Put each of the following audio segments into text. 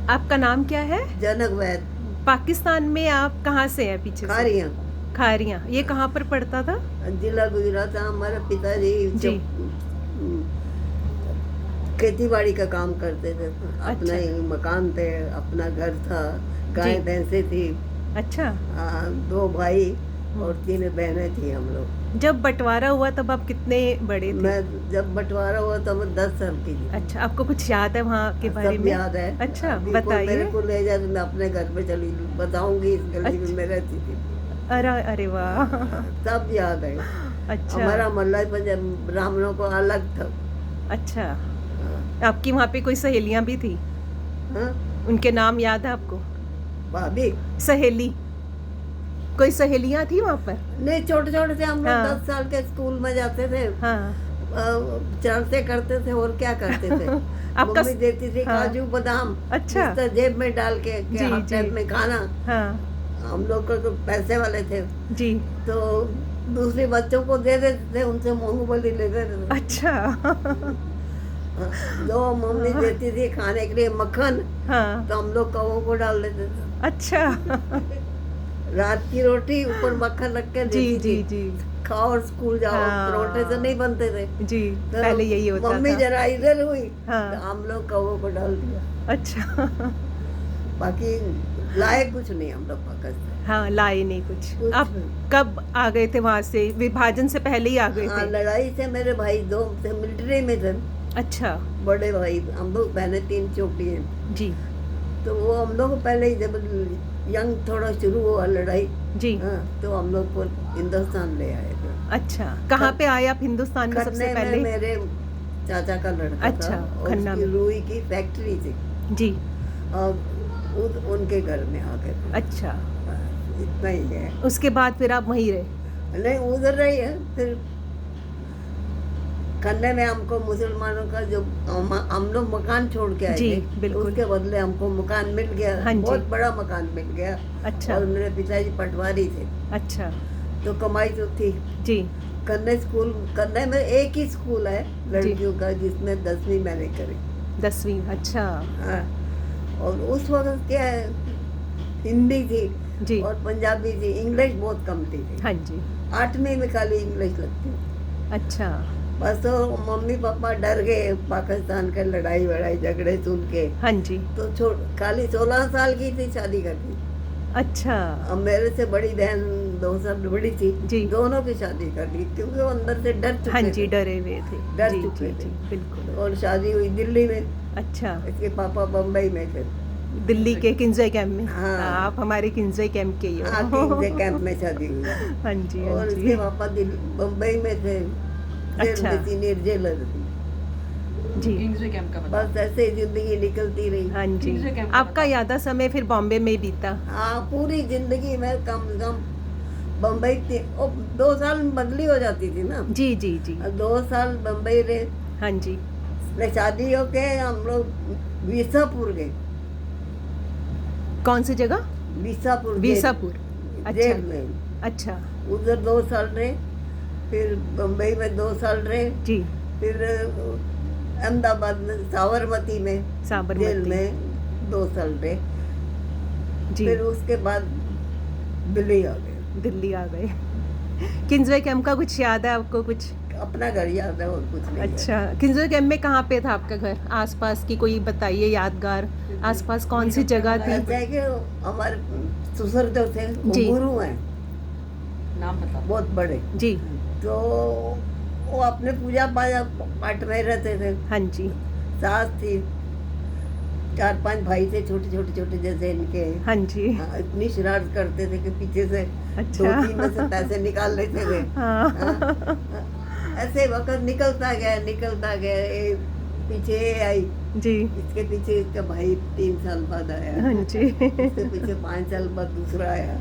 आपका नाम क्या है? जनक वैद। पाकिस्तान में आप कहाँ से हैं? पीछे से खारियाँ खारियाँ। ये कहाँ पर पड़ता था? जिला गुजरात था। हमारे पिताजी जी। खेती बाड़ी का काम करते थे। अपना अच्छा। ही मकान थे, अपना घर था, गाय जी। भैंसे थी। अच्छा। 2 भाई और 3 बहनें थी हम लोग। जब बंटवारा हुआ तब आप कितने बड़े थे? मैं जब बंटवारा हुआ तब मैं 10 साल की थी। अच्छा, आपको कुछ याद है वहाँ के बारे सब में? याद है। अच्छा, अभी कोई मेरे बताइए। को ले जाए तो मैं अपने घर पे चली बताऊंगी, इस गली में अच्छा। मैं रहती थी। अरे अरे वाह! सब याद है। अच्छा। हमारा मोहल्ला ब्राह्मणों को अलग था। अच्छा, हाँ। आपकी वहाँ पे कोई सहेलियाँ भी थी? हाँ? उनके नाम याद है आपको? भाभी सहेली, कोई सहेलियाँ थी वहाँ पर? नहीं, छोटे छोटे थे हम लोग। हाँ। 10 साल के स्कूल में जाते थे। हाँ। चढ़ते करते थे और क्या करते थे। आपका मम्मी देती थी हाँ। काजू बादाम, अच्छा। बिस्तर जेब में डाल के जी, हाथ जी। टाइप में खाना। हाँ। हम लोग को तो पैसे वाले थे जी। तो दूसरे बच्चों को दे देते थे, उनसे मूंगफली लेते थे। अच्छा। जो मम्मी हाँ। देती थी खाने के लिए मक्खन, हाँ। तो हम लोग कौओं को डाल देते थे। अच्छा। रात की रोटी ऊपर मक्खन रख के जी, देती जी, थी, जी। खाओ और स्कूल जाओ। परोठे तो नहीं हाँ। बनते थे। जी, तो पहले यही होता मम्मी था। जरा इधर हुई हाँ। तो हम लोग कौओं को डाल दिया। अच्छा। बाकी लाए कुछ नहीं हम लोग पाकिस्तान। हाँ, लाए नहीं कुछ। कुछ आप नहीं। कब आ गए थे वहाँ से? विभाजन से पहले ही आ गए थे? लड़ाई से मेरे भाई 2 थे, मिलिट्री में थे। अच्छा। बड़े भाई, हम लोग बहनें 3 छोटी हैं। जी। तो वो हम लोग पहले ही जब यंग थोड़ा शुरू हुआ लड़ाई, जी। तो हम लोग को हिंदुस्तान ले आए थे। अच्छा, कहाँ पे आए आप हिंदुस्तान में सबसे खन्ने में पहले? मेरे चाचा का लड़का अच्छा, था और खन्ना उसकी में। रुई की फैक्ट्री थी जी। और उनके घर में आ गए थे। अच्छा, बस इतना ही है। उसके बाद फिर आप वहीं रहे? नहीं, उधर रही है। फिर खन्ने में हमको मुसलमानों का जो हम लोग मकान छोड़ के आए जी, थे, तो बिल्कुल। उसके बदले हमको मकान मिल गया। हाँ जी। बहुत बड़ा मकान मिल गया। अच्छा। और मेरे पिताजी पटवारी थे अच्छा। तो कमाई तो थी। जी। कन्ने में एक ही स्कूल है लड़कियों का जिसमें 10वीं मैंने करी। 10वीं, अच्छा। हाँ। और उस वक्त क्या है, हिंदी थी जी। और पंजाबी थी, इंग्लिश बहुत कम थी। हाँ जी। 8वीं में खाली इंग्लिश लगती। अच्छा। बस तो मम्मी पापा डर गए पाकिस्तान के लड़ाई वड़ाई झगड़े सुन के। हाँ जी। तो खाली 16 साल की थी, शादी कर दी। अच्छा। अब मेरे से बड़ी बहन 2 साल बड़ी थी। जी। दोनों की शादी कर दी क्योंकि वो अंदर से डर चुके हाँ थे। जी, डरे हुए थे। डर जी, चुके जी, थे। जी, बिल्कुल। और शादी हुई दिल्ली में। अच्छा, इसके पापा बम्बई में थे। दिल्ली के किंजॉय कैंप में? हाँ। आप हमारे किंजॉय कैंप के ही हो। किंग्स कैंप में शादी हुई। हाँ जी, हाँ और जी। इसके पापा बम्बई में थे, जेल अच्छा। में सीनियर जेलर थी। जी। किंग्सवे कैंप का बताओ। बस ऐसे ही जिंदगी निकलती रही। हाँ जी। किंग्सवे कैंप का आपका बताओ। यादा समय फिर बॉम्बे में बीता? हाँ, पूरी जिंदगी में कम से कम बम्बई थी। 2 साल में बदली हो जाती थी ना। जी, जी, जी। 2 साल बम्बई रहे। हाँ जी। शादी होके हम लोग विसापुर गए। कौन सी जगह? विसापुर बीसापुर। अच्छा। जेल में। अच्छा। उधर 2 साल रहे, फिर बम्बई में 2 साल रहे, जी। फिर अहमदाबाद में साबरमती में जेल साबरमती। में 2 साल रहे। जी। फिर उसके बाद दिल्ली आ गए। दिल्ली आ गए। किंजॉय कैंप का कुछ याद है आपको कुछ? अपना घर याद है और कुछ नहीं है। अच्छा, किंजॉय कैंप में कहाँ पे था आपका घर? आसपास की कोई बताइए यादगार। आसपास कौन सी जगह थी? ऐसा है कि हमारे ससुर जो थे वो जी। गुरु हैं, नाम बताओ। बहुत बड़े। जी। तो वो अपने पूजा पाठ में रहते थे। हाँ जी। सास थी, 4-5 भाई थे, छोटे छोटे छोटे जैसे इनके। हाँ जी। हाँ, इतनी शरारत करते थे कि पीछे से अच्छा। 2-3 में से पैसे निकाल लेते थे। हाँ। हाँ, ऐसे वक्त निकलता गया। पीछे ये आई, जी। इसके पीछे इसका भाई 3 साल बाद आया। हाँ जी। इसके पीछे 5 साल बाद दूसरा आया।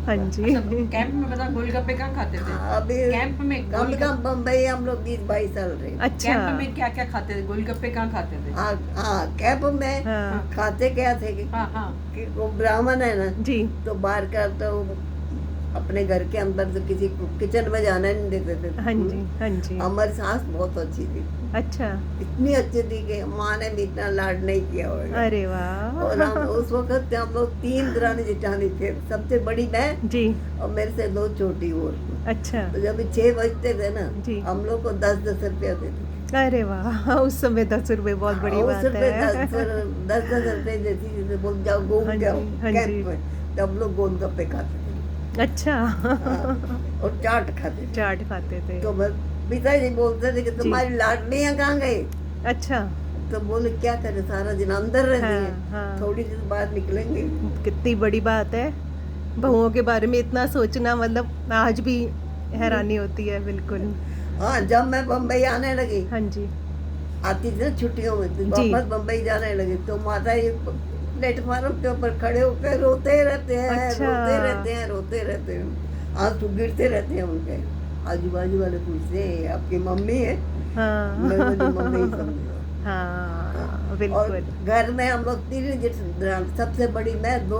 हाँ जी। अच्छा, कैंप में बता, गोलगप्पे कहाँ खाते थे? अभी कैंप में कम से कम बम्बई हम लोग 20-22 साल रहे। अच्छा। कैंप में क्या क्या खाते थे? गोलगप्पे कहाँ खाते थे? हाँ, कैंप में हाँ। खाते क्या थे हाँ हाँ। कि वो ब्राह्मण है ना, जी। तो बाहर का तो अपने घर के अंदर से किसी को किचन में जाना नहीं देते थे। हाँ जी, हाँ जी। हमारी सास बहुत अच्छी थी, अच्छा, इतनी अच्छी थी कि माँ ने भी इतना लाड नहीं किया होगा। अरे वाह! और हम उस वक्त हम लोग 3 दरानी जेठानी थे, सबसे बड़ी मैं जी, और मेरे से 2 छोटी और। अच्छा, तो जब 6 बजते थे ना, जी। हम लोग को 10-10 रुपया देते थे। अरे वाह! उस समय 10 रुपए बहुत बड़ी उस बात रुपये है। 10-10 रुपये देती थी, जैसे बोल जाओ घूम हाँ के आओ जी, हाँ कैंप जी। में, तब लोग गोलगप्पे खाते थे। अच्छा, हाँ, और चाट खाते थे। चाट खाते थे। तो मैं पिताजी बोलते थे कि तुम्हारी लाडलियाँ कहाँ गई? अच्छा, तो बोले क्या करे, सारा दिन अंदर रहती हाँ, है, हाँ। थोड़ी देर बाहर निकलेंगे। कितनी बड़ी बात है। बहुओं के बारे में इतना सोचना, मतलब आज भी हैरानी होती है, बिल्कुल। हाँ, जब मैं बम्बई आने लगी, हाँ जी, आती थी ना छुट्टियों में, तो जी। वापस बम्बई जाने लगी, तो माता ये प्लेटफार्म के ऊपर खड़े होकर रोते रहते हैं, अच्छा। रोते रहते हैं, रोते रहते हैं, आंसू गिरते रहते हैं उनके। आजू बाजू वाले पूछते हैं आपकी मम्मी है? हाँ। मैं बोली मम्मी ही समझो। हाँ, और बिल्कुल। घर में हम लोग 3 सबसे बड़ी मैं, 2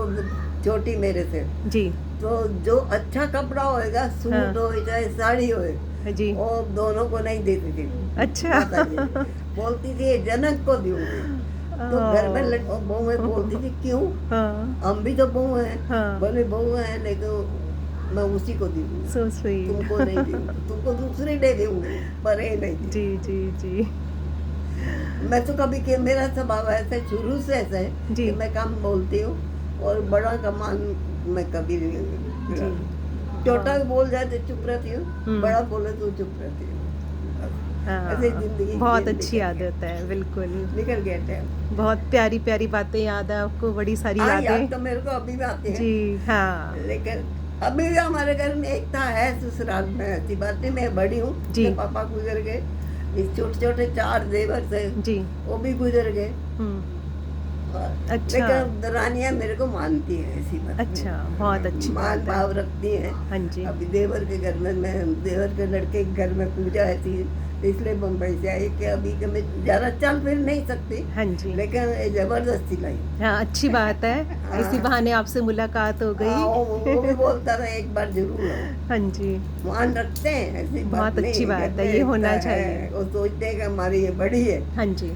छोटी मेरे से। जी, तो जो अच्छा कपड़ा होएगा, सूट हाँ। हो चाहे साड़ी होए, जी। वो दोनों को नहीं देती थी। अच्छा। माताजी बोलती थी ये जनक को दूंगी। तो घर में बहुएं बोलती थी क्यों, हाँ, हम भी तो बहू हैं। हाँ। बोले बहू हैं लेकिन मैं उसी को दूंगी, सो स्वीट। तुमको नहीं दूंगी, तुमको दूसरी दे दूंगी, पर ये नहीं दूंगी। जी, जी, जी। मैं तो कभी के मेरा स्वभाव ऐसा है, शुरू से ऐसा है जी। कि मैं कम बोलती हूँ और बड़ा का मान मैं कभी नहीं। जी। छोटा बोल जाए तो चुप रहती हूँ, हम्म। बड़ा बोले तो चुप रहती हूँ। हाँ, ऐसे जिंदगी बहुत दिन अच्छी आदत है, बिल्कुल। निकल गया टाइम। बहुत प्यारी प्यारी बातें याद है आपको, बड़ी सारी हाँ, याद यादें। तो मेरे को अभी भी आती है। जी, हाँ। लेकिन अभी भी हमारे घर में एकता है ससुराल में। ऐसी बात नहीं, मैं बड़ी हूँ, जी। मेरे पापा गुजर गए, ये छोटे छोटे 4 देवर थे, जी। वो भी गुजर गए। हम्म। और- अच्छा। लेकिन दरानियाँ मेरे को मानती है, ऐसी बात नहीं। अच्छा, बहुत अच्छी मान बात है। भाव रखती है। हाँ जी। अभी देवर के घर में, मैं देवर के लड़के के घर में पूजा है थी, इसलिए बम्बई से आई कि अभी कि मैं ज़्यादा चल फिर नहीं सकती, हाँ जी। लेकिन ये जबरदस्ती लाई। हाँ, अच्छी बात है। हाँ। इसी बहाने आपसे मुलाकात हो हाँ, गई। वो भी बोलता था एक बार जरूर आओ। हाँ जी, मान रखते हैं, ऐसी बात बहुत नहीं, अच्छी बात घर है, में ये होना एकता है। चाहिए। वो सोचते हैं कि हमारी ये बड़ी है। हाँ जी।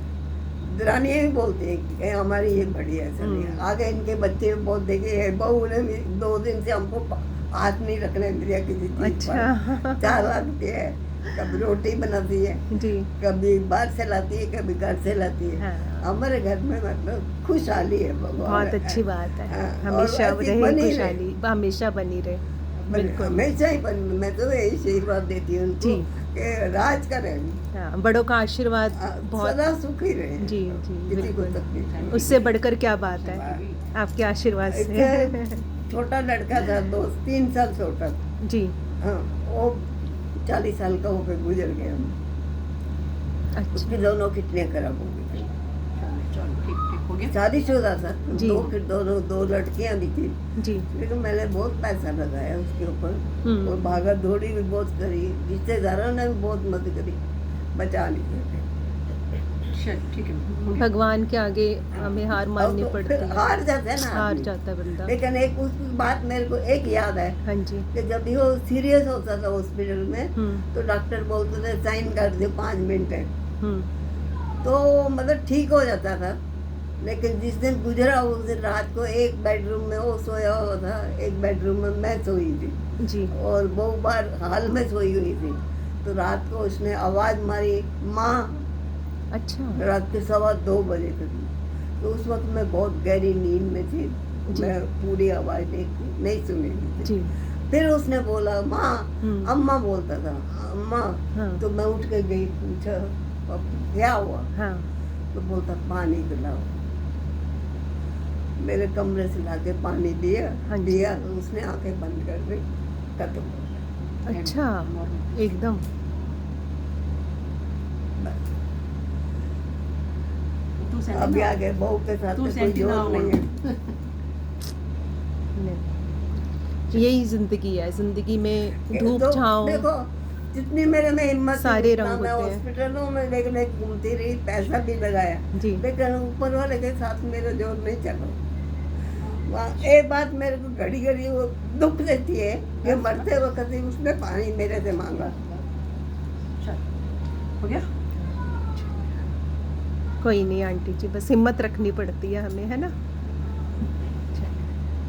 दरानियाँ भी बोलती हैं कि हमारी ये बड़ी है, ऐसा नहीं है। आगे इनके बच्चे बहुत देखे, बहू ने भी 2 दिन से हमको हाथ नहीं रखने दिया किसी चीज अच्छा। पर। 4 लाख है, कभी रोटी बनाती है, जी, कभी बाहर से लाती है, कभी घर से लाती है। हाँ। हमारे घर में मतलब खुशहाली है, भगवान। बहुत अच्छी बात है। हाँ, और हमेशा ऐसी रहे बनी रहे। खुशहाली, हमेशा बनी रहे। बिल्कुल। हमेशा ही मैं तो यही आशीर्वाद देती हूँ उनको जी। कि राज करें, हाँ, बड़ों का आशीर्वाद बहुत। सदा सुखी रहे। जी, जी, किसी को बिल्कुल। तकलीफ नहीं। उससे बढ़कर क्या बात है, आपके आशीर्वाद से। एक छोटा लड़का था, 3 साल छोटा। जी, हाँ, वो 40 साल का होकर गुजर गया। अच्छा। उसके दोनों कितने खराब हो गए। चलो ठीक ठीक हो गया। शादीशुदा था, जी। 2 लड़कियां भी थी, जी। लेकिन मैंने बहुत पैसा लगाया उसके ऊपर हम्म। और भागा दौड़ी भी बहुत करी, रिश्तेदारों ने भी बहुत मदद करी, बचा नहीं सके। चल ठीक है। भगवान के आगे हमें हार माननी अब तो पड़ती फिर है। हार जाते हैं ना हार आदमी। जाता है बंदा। लेकिन एक उस बात मेरे को एक याद है हाँ जी। कि जब भी वो सीरियस होता था हॉस्पिटल में, हम्म। तो डॉक्टर बोलते थे साइन कर दो, 5 मिनट है, हम्म। तो मतलब ठीक हो जाता था। लेकिन जिस दिन गुजरा उस दिन रात को एक बेडरूम में वो सोया हुआ था, एक बेडरूम में मैं सोई थी, जी। और वो बार हाल में सोई हुई थी। तो रात को उसने आवाज़ मारी, माँ, अच्छा। रात के 2:15 बजे थे। तो उस वक्त मैं बहुत गहरी नींद में थी, जी। मैं पूरी आवाज़ नहीं सुनी थी। जी। फिर उसने बोला माँ, हम्म। अम्मा बोलता था, अम्मा। हाँ। तो मैं उठ के गई, पूछा "अब क्या हुआ?" हाँ। तो बोलता पानी पिलाओ। मेरे कमरे से लाके पानी दिया, हाँ जी। दिया, तो उसने आंखें बंद कर दी, खत्म हो गया। अच्छा, एकदम। तू सहती अभी ना- आगे बहू के साथ तू तो कोई सहती ना जोर हो। नहीं है। नहीं। यही जिंदगी है, जिंदगी में धूप तो छाँव। देखो, जितनी मेरे में हिम्मत थी, सारे उतना रंग मैं होते हैं। हॉस्पिटलों में लेके घूमती रही, पैसा भी लगाया, जी। लेकिन ऊपर वाले के साथ मेरा जोर नहीं चला। एक बात मेरे को घड़ी घड़ी वो दुख देती है कि मरते वक्त ही उसने पानी मेरे से मांगा। चल हो गया। कोई नहीं आंटी जी, बस हिम्मत रखनी पड़ती है हमें, है ना।